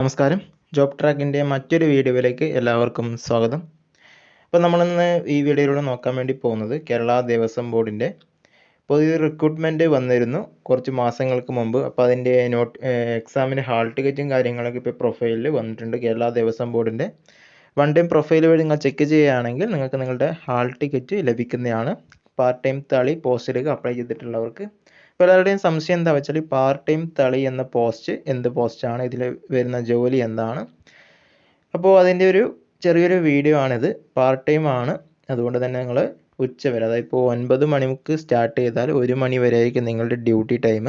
നമസ്കാരം. ജോബ് ട്രാക്കിൻ്റെ മറ്റൊരു വീഡിയോയിലേക്ക് എല്ലാവർക്കും സ്വാഗതം. അപ്പോൾ നമ്മളിന്ന് ഈ വീഡിയോയിലൂടെ നോക്കാൻ വേണ്ടി പോകുന്നത് കേരള ദേവസ്വം ബോർഡിൻ്റെ പുതിയ റിക്രൂട്ട്മെൻറ്റ് വന്നിരുന്നു കുറച്ച് മാസങ്ങൾക്ക് മുമ്പ്. അപ്പോൾ അതിൻ്റെ എക്സാമിന് ഹാൾ ടിക്കറ്റും കാര്യങ്ങളൊക്കെ ഇപ്പോൾ പ്രൊഫൈലിൽ വന്നിട്ടുണ്ട്. കേരള ദേവസ്വം ബോർഡിൻ്റെ വൺ ടൈം പ്രൊഫൈൽ വഴി നിങ്ങൾ ചെക്ക് ചെയ്യുകയാണെങ്കിൽ നിങ്ങൾക്ക് നിങ്ങളുടെ ഹാൾ ടിക്കറ്റ് ലഭിക്കുന്നതാണ്. പാർട്ട് ടൈം തളി പോസ്റ്റിലേക്ക് അപ്ലൈ ചെയ്തിട്ടുള്ളവർക്ക്. പലരുടെയും സംശയം എന്താ വെച്ചാൽ ഈ പാർട്ട് ടൈം തളി എന്ന പോസ്റ്റ് എന്ത് പോസ്റ്റാണ്, ഇതിൽ വരുന്ന ജോലി എന്താണ്? അപ്പോൾ അതിൻ്റെ ഒരു ചെറിയൊരു വീഡിയോ ആണിത്. പാർട്ട് ടൈം ആണ്, അതുകൊണ്ട് തന്നെ നിങ്ങൾ ഉച്ചവരെ, അതായത് ഇപ്പോൾ 9 മണിക്ക് സ്റ്റാർട്ട് ചെയ്താൽ 1 മണി വരെയായിരിക്കും നിങ്ങളുടെ ഡ്യൂട്ടി ടൈം.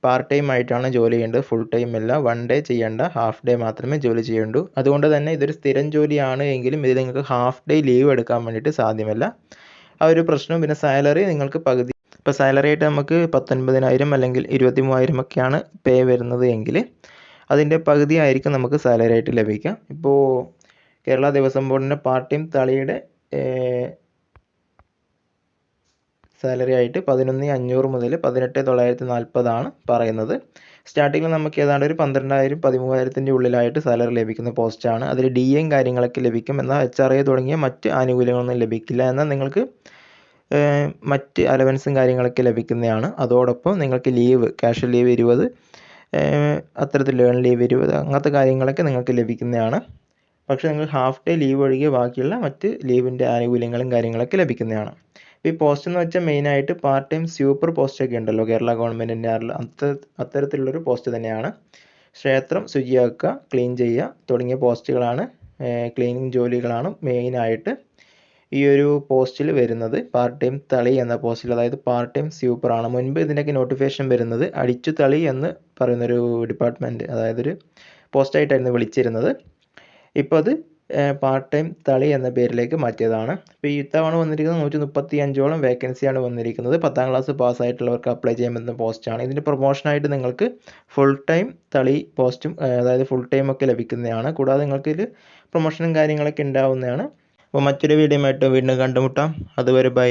പാർട്ട് ടൈം ആയിട്ടാണ് ജോലി ചെയ്യേണ്ടത്, ഫുൾ ടൈം അല്ല. 1 ഡേ ചെയ്യേണ്ട, ഹാഫ് ഡേ മാത്രമേ ജോലി ചെയ്യേണ്ടൂ. അതുകൊണ്ട് തന്നെ ഇതൊരു സ്ഥിരം ജോലിയാണ് എങ്കിലും ഇതിൽ നിങ്ങൾക്ക് ഹാഫ് ഡേ ലീവ് എടുക്കാൻ വേണ്ടിയിട്ട് സാധ്യമല്ല. ആ ഒരു പ്രശ്നവും. പിന്നെ സാലറി നിങ്ങൾക്ക് പകുതി, ഇപ്പോൾ സാലറി ആയിട്ട് നമുക്ക് 19,000 അല്ലെങ്കിൽ 23,000 ഒക്കെയാണ് പേ വരുന്നത് എങ്കിൽ അതിൻ്റെ പകുതി ആയിരിക്കും നമുക്ക് സാലറി ആയിട്ട് ലഭിക്കുക. ഇപ്പോൾ കേരള ദേവസ്വം ബോർഡിൻ്റെ പാർട്ട് ടൈം തളിയുടെ സാലറി ആയിട്ട് 11,500 മുതൽ 18,940 ആണ് പറയുന്നത്. സ്റ്റാർട്ടിങ്ങിൽ നമുക്ക് ഏതാണ്ട് ഒരു 12,000 13,000 ഉള്ളിലായിട്ട് സാലറി ലഭിക്കുന്ന പോസ്റ്റാണ്. അതിൽ DA കാര്യങ്ങളൊക്കെ ലഭിക്കും. എന്നാൽ HRA തുടങ്ങിയ മറ്റ് ആനുകൂല്യങ്ങളൊന്നും ലഭിക്കില്ല. എന്നാൽ നിങ്ങൾക്ക് മറ്റ് അലവൻസും കാര്യങ്ങളൊക്കെ ലഭിക്കുന്നതാണ്. അതോടൊപ്പം നിങ്ങൾക്ക് ലീവ്, കാഷ്വൽ ലീവ് 20, അത്തരത്തിൽ ലേൺ ലീവ് 20, അങ്ങനത്തെ കാര്യങ്ങളൊക്കെ നിങ്ങൾക്ക് ലഭിക്കുന്നതാണ്. പക്ഷേ നിങ്ങൾക്ക് ഹാഫ് ഡേ ലീവ് ഒഴികെ ബാക്കിയുള്ള മറ്റ് ലീവിൻ്റെ ആനുകൂല്യങ്ങളും കാര്യങ്ങളൊക്കെ ലഭിക്കുന്നതാണ്. ഈ പോസ്റ്റ് എന്ന് വെച്ചാൽ മെയിനായിട്ട് പാർട്ട് ടൈം സൂപ്പർ പോസ്റ്റൊക്കെ ഉണ്ടല്ലോ കേരള ഗവൺമെൻറ്റിൻ്റെ, അത്തരത്തിലുള്ളൊരു പോസ്റ്റ് തന്നെയാണ്. ക്ഷേത്രം ശുചിയാക്കുക, ക്ലീൻ ചെയ്യുക തുടങ്ങിയ പോസ്റ്റുകളാണ്, ക്ലീനിങ് ജോലികളാണ് മെയിനായിട്ട് ഈ ഒരു പോസ്റ്റിൽ വരുന്നത്. പാർട്ട് ടൈം തളി എന്ന പോസ്റ്റിൽ, അതായത് പാർട്ട് ടൈം സ്യൂപ്പറാണ്. മുൻപ് ഇതിൻ്റെയൊക്കെ നോട്ടിഫിക്കേഷൻ വരുന്നത് അടിച്ചു തളി എന്ന് പറയുന്നൊരു ഡിപ്പാർട്ട്മെൻറ്റ്, അതായത് ഒരു പോസ്റ്റായിട്ടായിരുന്നു വിളിച്ചിരുന്നത്. ഇപ്പോൾ അത് പാർട്ട് ടൈം തളി എന്ന പേരിലേക്ക് മാറ്റിയതാണ്. ഇപ്പോൾ ഈ ഇത്തവണ വന്നിരിക്കുന്നത് 135ഓളം വേക്കൻസിയാണ് വന്നിരിക്കുന്നത്. 10ാം ക്ലാസ് പാസ്സായിട്ടുള്ളവർക്ക് അപ്ലൈ ചെയ്യാൻ പറ്റുന്ന പോസ്റ്റാണ്. ഇതിൻ്റെ പ്രൊമോഷനായിട്ട് നിങ്ങൾക്ക് ഫുൾ ടൈം തളി പോസ്റ്റും, അതായത് ഫുൾ ടൈം ഒക്കെ ലഭിക്കുന്നതാണ്. കൂടാതെ നിങ്ങൾക്ക് ഇതിൽ പ്രൊമോഷനും കാര്യങ്ങളൊക്കെ ഉണ്ടാവുന്നതാണ്. അപ്പോൾ മറ്റൊരു വീഡിയോയുമായിട്ട് വീണ്ടും കണ്ടുമുട്ടാം. അതുവരെ ബൈ.